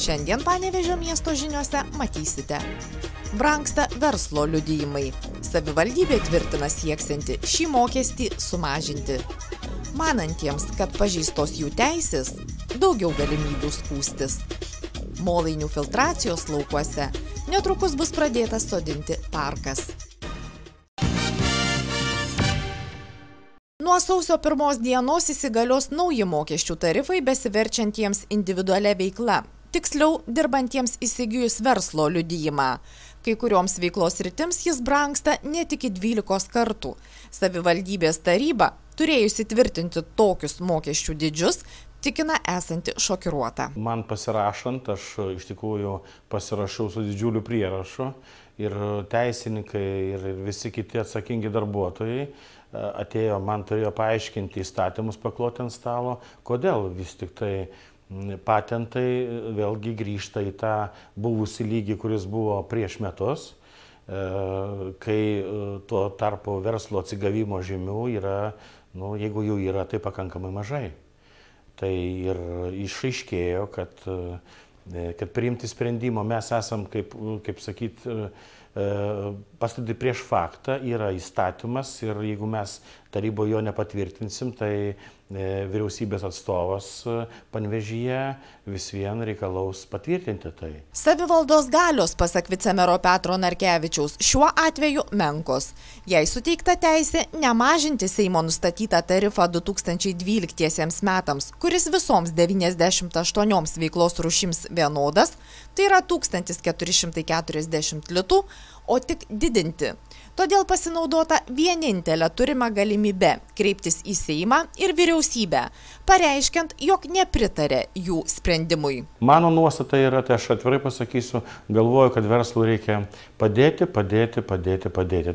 Šiandien Panevėžio miesto žiniuose matysite. Brangsta verslo liudijimai. Savivaldybė tvirtina sieksianti šį mokestį sumažinti. Manantiems, kad pažeistos jų teisės, daugiau galimybių skųstis. Molainių filtracijos laukuose netrukus bus pradėtas sodinti parkas. Nuo sausio 1 dienos įsigalios nauji mokesčių tarifai besiverčiantiems individualia veikla, tiksliau dirbantiems įsigijus verslo liudijimą. Kai kurioms veiklos sritims jis brangsta net iki 12 kartų. Savivaldybės taryba, turėjusi tvirtinti tokius mokesčių dydžius, tikina esanti šokiruota. Man pasirašant, aš iš tikrųjų pasirašau su didžiuliu prierašu ir teisininkai ir visi kiti atsakingi darbuotojai atėjo, man turėjo paaiškinti įstatymus, pakloti ant stalo, kodėl vis tik tai patentai vėlgi grįžta į tą buvusį lygį, kuris buvo prieš metus, kai tuo tarpu verslo atsigavimo žymių yra, jeigu jų yra, tai pakankamai mažai. Tai ir išaiškėjo, kad priimti sprendimo mes esam, kaip sakyti, pastatyti prieš faktą, yra įstatymas ir jeigu mes taryboje jo nepatvirtinsim, tai vyriausybės atstovas Panevėžyje vis vien reikalaus patvirtinti tai. Savivaldos galios, pasak vicemero Petro Narkevičiaus, šiuo atveju menkos. Jei suteikta teisė nemažinti Seimo nustatytą tarifą 2012 metams, kuris visoms 98 veiklos rūšims vienodas, tai yra 1440 litų, o tik didinti. Todėl pasinaudota vienintelė turima galimybė kreiptis į Seimą ir vyriausybę, pareiškiant, jog nepritarė jų sprendimui. Mano nuostata yra, tai aš atvirai pasakysiu, galvoju, kad verslui reikia padėti.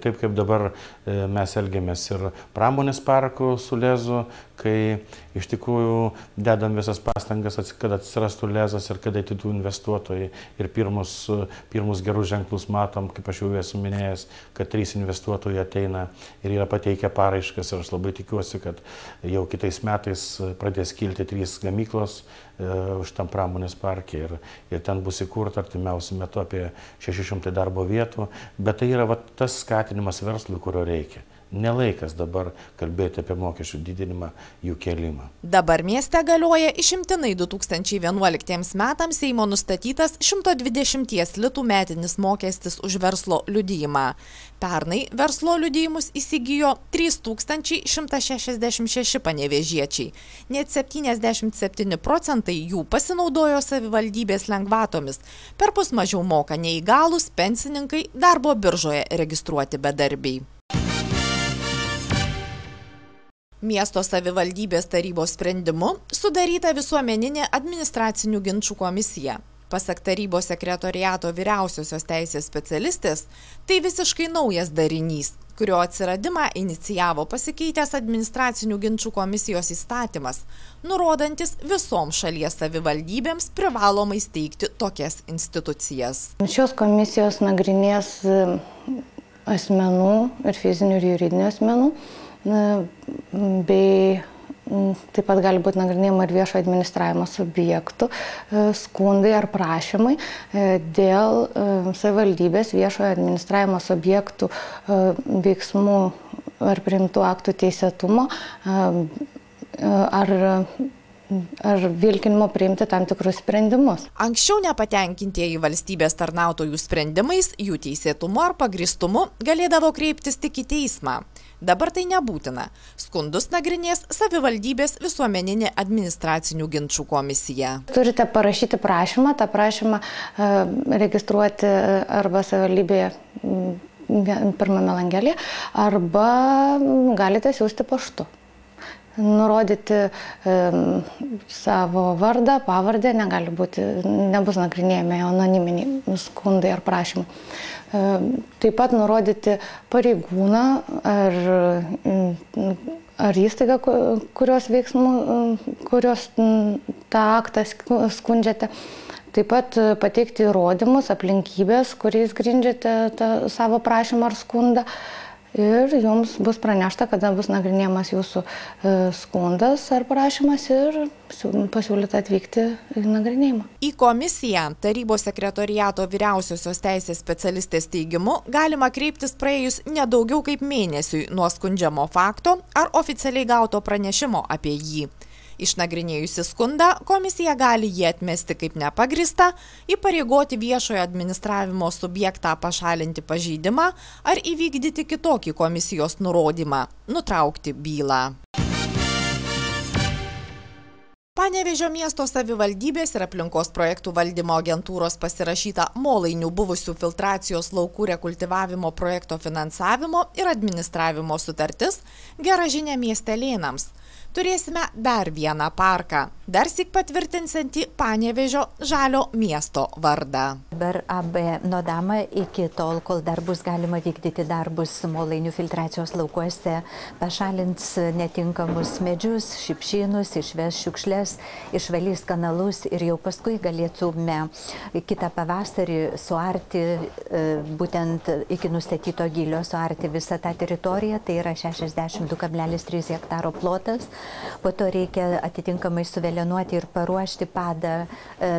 Taip kaip dabar mes elgiamės ir pramonės parku su lezu, kai iš tikrųjų dedam visas pastangas, kad atsirastų lezas ir kad ateitų investuotojai. Ir pirmus gerus ženklus matom, kaip aš jau esu minėjęs, kad 3 investuotojai ateina ir yra pateikę paraiškas. Ir aš labai tikiuosi, kad jau kitais metais pradės kilti 3 gamyklos už tam pramonės parke ir ten bus įkurta artimiausiu metu apie 600 darbo vietų. Bet tai yra tas skatinimas verslui, kurio reikia. Nelaikas dabar kalbėti apie mokesčių didinimą, jų kėlimą. Dabar mieste galioja išimtinai 2011 metams Seimo nustatytas 120 litų metinis mokestis už verslo liudijimą. Pernai verslo liudijimus įsigijo 3166 panevėžiečiai. Net 77% jų pasinaudojo savivaldybės lengvatomis. Perpus mažiau moka neįgalūs, pensininkai, darbo biržoje registruoti bedarbiai. Miesto savivaldybės tarybos sprendimu sudaryta visuomeninė administracinių ginčų komisija. Pasak tarybos sekretoriato vyriausiosios teisės specialistės, tai visiškai naujas darinys, kurio atsiradimą inicijavo pasikeitęs administracinių ginčų komisijos įstatymas, nurodantis visoms šalies savivaldybėms privalomai steigti tokias institucijas. Šios komisijos nagrinės asmenų ir fizinių ir juridinių asmenų, bei taip pat gali būti nagrinėjama ir viešo administravimo subjektų skundai ar prašymai dėl savivaldybės viešojo administravimo subjektų veiksmų ar priimtų aktų teisėtumo ar vilkinimo priimti tam tikrus sprendimus. Anksčiau nepatenkintieji valstybės tarnautojų sprendimais, jų teisėtumu ar pagristumu galėdavo kreiptis tik į teismą. Dabar tai nebūtina. Skundus nagrinės savivaldybės visuomeninė administracinių ginčų komisija. Turite parašyti prašymą, tą prašymą registruoti arba savivaldybėje pirmame langelėje, arba galite siųsti paštu. Nurodyti savo vardą, pavardę, nebus nagrinėjami anoniminiai skundai ar prašymai. Taip pat nurodyti pareigūną ar įstaigą, kurios tą aktą skundžiate. Taip pat pateikti įrodymus, aplinkybės, kuriais grindžiate savo prašymą ar skundą. ir jums bus pranešta, kada bus nagrinėjamas jūsų skundas ar prašymas ir pasiūlyta atvykti į nagrinėjimą. Į komisiją tarybos sekretoriato vyriausiosios teisės specialistės teigimu galima kreiptis praėjus nedaugiau kaip mėnesiui nuo skundžiamo fakto ar oficialiai gauto pranešimo apie jį. Išnagrinėjusi skundą, komisija gali jį atmesti kaip nepagrįstą, įpareigoti viešojo administravimo subjektą pašalinti pažeidimą ar įvykdyti kitokį komisijos nurodymą – nutraukti bylą. Panevėžio miesto savivaldybės ir aplinkos projektų valdymo agentūros pasirašyta Molainių buvusių filtracijos laukų rekultivavimo projekto finansavimo ir administravimo sutartis gera žinia miestelėnams. Turėsime dar vieną parką, darsyk patvirtinsiantį Panevėžio žalio miesto vardą. Dabar AB Nodama iki tol, kol dar bus galima vykdyti darbus Molainių filtracijos laukuose, pašalins netinkamus medžius, šipšynus, išves šiukšles, išvalys kanalus ir jau paskui galėtume kitą pavasarį suarti, būtent iki nustatyto gylio suarti visą tą teritoriją, tai yra 62,3 hektaro plotas. Po to reikia atitinkamai suvelenuoti ir paruošti padą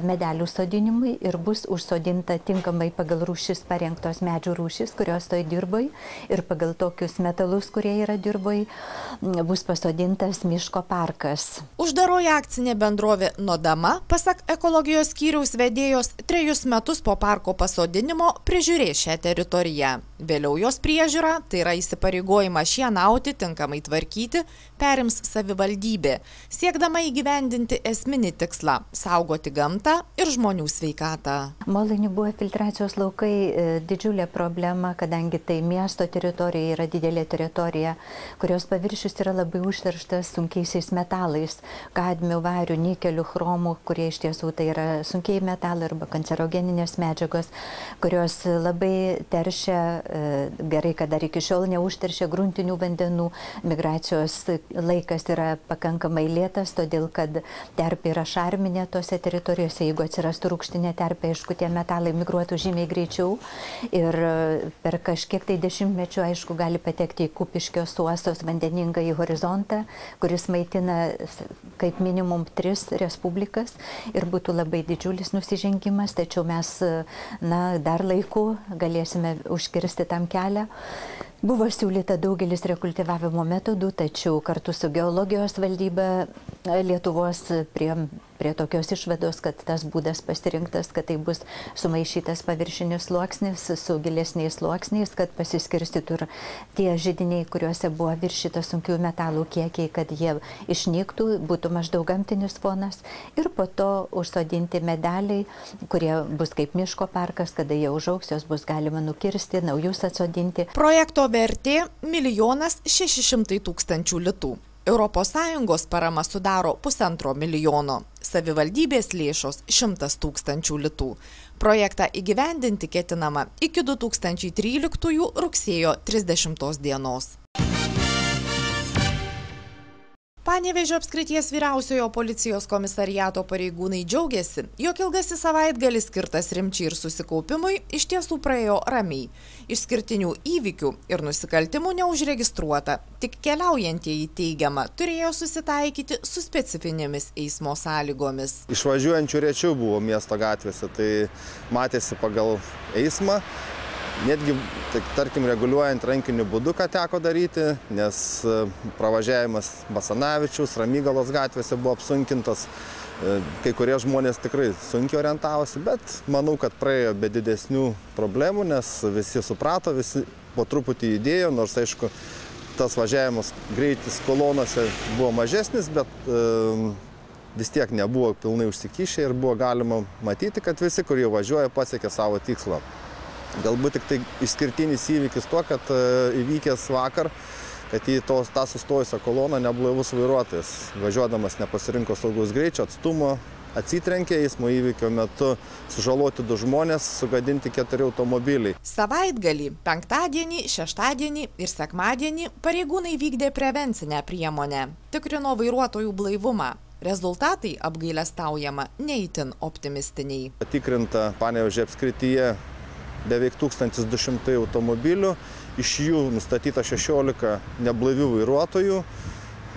medelių sodinimui ir bus užsodinta tinkamai pagal rūšis parengtos medžių rūšis, kurios toj dirboj ir pagal tokius metalus, kurie yra dirboj, bus pasodintas miško parkas. Uždaroji akcinė bendrovė Nodama, pasak ekologijos skyriaus vedėjos, 3 metus po parko pasodinimo prižiūrės šią teritoriją. Vėliau jos priežiūra, tai yra įsipareigojimą šienauti, tinkamai tvarkyti, perims savivaldybė, siekdama įgyvendinti esminį tikslą – saugoti gamtą ir žmonių sveikatą. Molainių buvo filtracijos laukai didžiulė problema, kadangi tai miesto teritorija yra didelė teritorija, kurios paviršius yra labai užterštas sunkiaisiais metalais, kadmiu, variu, nikeliu, chromu, kurie iš tiesų tai yra sunkiai metalai arba kancerogeninės medžiagos, kurios labai teršia, gerai, kad dar iki šiol neužteršia gruntinių vandenų, migracijos laikas yra pakankamai lėtas, todėl kad terpė yra šarminė tose teritorijose, jeigu atsirastų rūgštinė terpė, aišku, tie metalai migruotų žymiai greičiau ir per kažkiek tai dešimtmečių, aišku, gali patekti į Kupiškio Suosos vandeningą į horizontą, kuris maitina kaip minimum 3 respublikas ir būtų labai didžiulis nusižengimas, tačiau mes dar laiku galėsime užkirsti tam kelią. Buvo siūlyta daugelis rekultivavimo metodų, tačiau kartu su geologijos valdyba Lietuvos prie tokios išvados, kad tas būdas pasirinktas, kad tai bus sumaišytas paviršinis sluoksnis su gilesniais sluoksniais, kad pasiskirstytų ir tie židiniai, kuriuose buvo viršytas sunkių metalų kiekiai, kad jie išnyktų, būtų maždaug gamtinis fonas ir po to užsodinti medeliai, kurie bus kaip miško parkas, kada jie užaugs, jos bus galima nukirsti, naujus atsodinti. Projekto vertė – 1 600 000 litų. ES parama sudaro 1,5 milijono, savivaldybės lėšos 100 000 litų. Projektą įgyvendinti ketinama iki 2013 rugsėjo 30 dienos. Panevėžio apskrities vyriausiojo policijos komisariato pareigūnai džiaugiasi, jog ilgasis savaitgalis skirtas rimčiai ir susikaupimui iš tiesų praėjo ramiai. Išskirtinių įvykių ir nusikaltimų neužregistruota, tik keliaujantieji teigiama turėjo susitaikyti su specifinėmis eismo sąlygomis. Išvažiuojančių rečiau buvo miesto gatvėse, tai matėsi pagal eismą. Netgi, tarkim, reguliuojant rankiniu būdu, ką teko daryti, nes pravažiavimas Basanavičiaus, Ramygalos gatvėse buvo apsunkintas. Kai kurie žmonės tikrai sunkiai orientavosi, bet manau, kad praėjo be didesnių problemų, nes visi suprato, visi po truputį judėjo, nors, aišku, tas važiavimas greitis kolonose buvo mažesnis, bet vis tiek nebuvo pilnai užsikišę ir buvo galima matyti, kad visi, kurie važiuoja, pasiekė savo tikslą. Galbūt tik tai išskirtinis įvykis to, kad įvykęs vakar, kad į tą sustojusią koloną neblaivus vairuotojas, važiuodamas nepasirinko saugaus greičio, atstumo, atsitrenkė eismo įvykio metu, sužaloti 2 žmonės, sugadinti 4 automobiliai. Savaitgalį, penktadienį, šeštadienį ir sekmadienį pareigūnai vykdė prevencinę priemonę, tikrino vairuotojų blaivumą. Rezultatai, apgailestaujama, ne itin optimistiniai. Patikrinta Panevėžio apskrityje beveik 1200 automobilių iš jų nustatyta 16 neblaivių vairuotojų,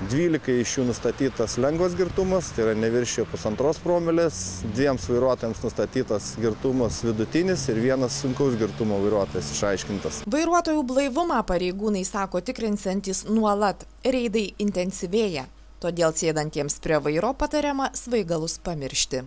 12 iš jų nustatytas lengvas girtumas, tai yra neviršijo 1,5 promilės, 2 vairuotojams nustatytas girtumas vidutinis ir 1 sunkaus girtumo vairuotojas išaiškintas. Vairuotojų blaivumą pareigūnai sako tikrinsiantys nuolat, reidai intensyvėja, todėl sėdantiems prie vairo patariama svaigalus pamiršti.